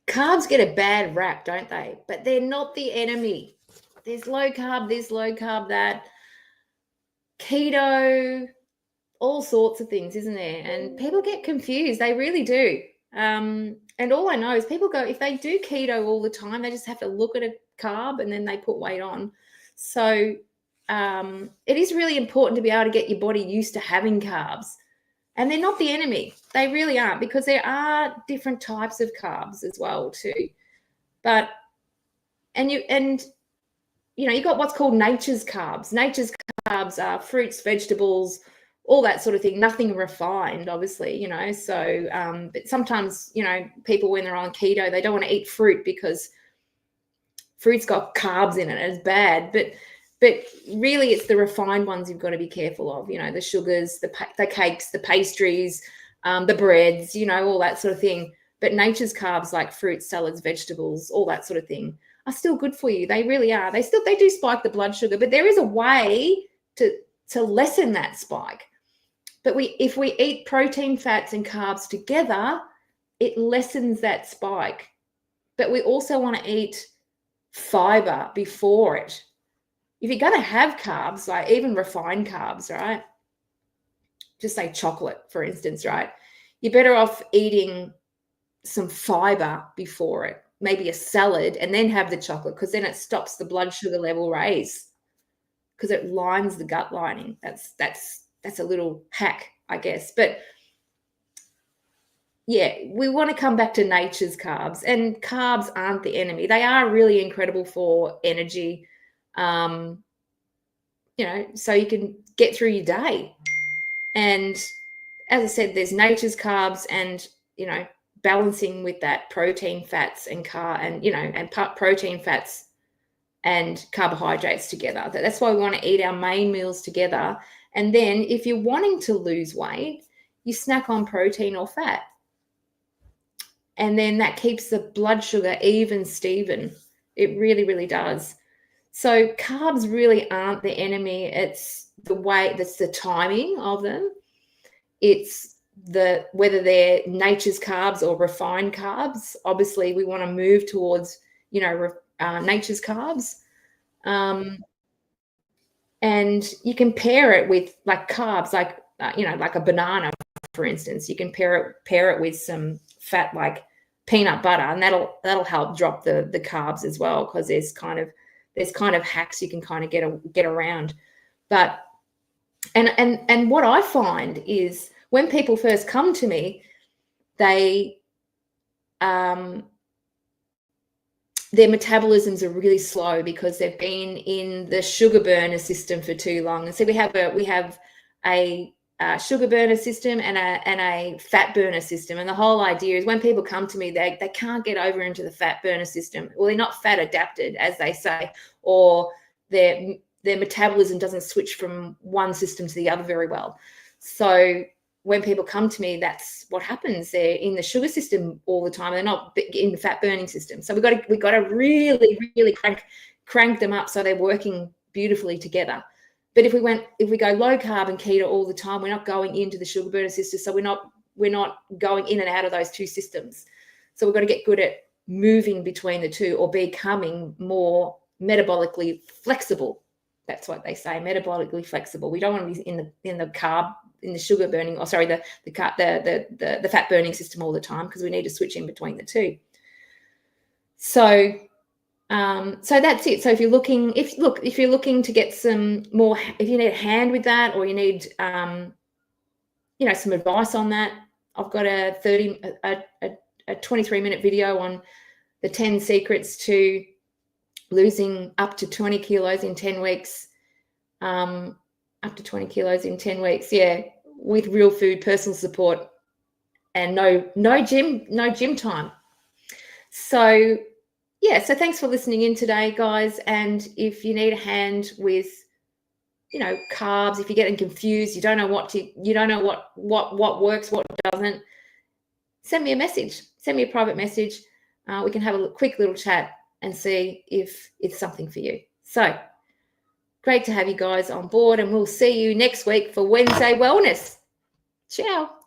Carbs get a bad rap, don't they? But they're not the enemy. There's low carb this, low carb that, keto, all sorts of things, isn't there? And people get confused. They really do. And all I know is people go, if they do keto all the time, they just have to look at a carb and then they put weight on. So it is really important to be able to get your body used to having carbs. And they're not the enemy. They really aren't, because there are different types of carbs as well too. But you got what's called nature's carbs. Nature's carbs are fruits, vegetables, all that sort of thing, nothing refined, obviously, so but sometimes, people when they're on keto, they don't want to eat fruit because fruit's got carbs in it and it's bad, but really it's the refined ones you've got to be careful of, the sugars, the cakes, the pastries, the breads, all that sort of thing. But nature's carbs like fruits, salads, vegetables, all that sort of thing are still good for you. They really are. They do spike the blood sugar, but there is a way to lessen that spike. But if we eat protein, fats, and carbs together, it lessens that spike. But we also want to eat fiber before it. If you're going to have carbs, like even refined carbs, right? Just say chocolate, for instance, right? You're better off eating some fiber before it, maybe a salad, and then have the chocolate, because then it stops the blood sugar level raise, because it lines the gut lining. That's a little hack, I guess. But yeah, we want to come back to nature's carbs, and carbs aren't the enemy. They are really incredible for energy, so you can get through your day. And as I said, there's nature's carbs, and, balancing with that protein, fats, and protein, fats, and carbohydrates together. That's why we want to eat our main meals together. And then if you're wanting to lose weight, you snack on protein or fat. And then that keeps the blood sugar even, Steven. It really, really does. So carbs really aren't the enemy. It's the way, that's the timing of them. It's whether they're nature's carbs or refined carbs. Obviously, we want to move towards, nature's carbs. And you can pair it with like carbs, like, like a banana, for instance. You can pair it with some fat like peanut butter, and that'll help drop the carbs as well, because there's kind of hacks you can kind of get around. But and what I find is when people first come to me, they their metabolisms are really slow because they've been in the sugar burner system for too long. And so we have a sugar burner system and a fat burner system. And the whole idea is when people come to me, they can't get over into the fat burner system. Well, they're not fat adapted, as they say, or their metabolism doesn't switch from one system to the other very well. So when people come to me, that's what happens. They're in the sugar system all the time. They're not in the fat burning system. So we've got to really, really crank them up so they're working beautifully together. But if we go low carb and keto all the time, we're not going into the sugar burner system. So we're not going in and out of those two systems. So we've got to get good at moving between the two, or becoming more metabolically flexible. That's what they say, metabolically flexible. We don't want to be in the sugar burning, or sorry, the fat burning system all the time, because we need to switch in between the two. So that's it. So if you're looking to get some more, if you need a hand with that, or you need some advice on that, I've got a 23-minute video on the 10 secrets to losing up to 20 kilos in 10 weeks. Up to 20 kilos in 10 weeks, with real food, personal support, and no gym time. So so thanks for listening in today, guys. And if you need a hand with, carbs, if you're getting confused, you don't know what works, what doesn't, send me a message. Send me a private message. We can have a quick little chat and see if it's something for you. So great to have you guys on board, and we'll see you next week for Wednesday Wellness. Ciao.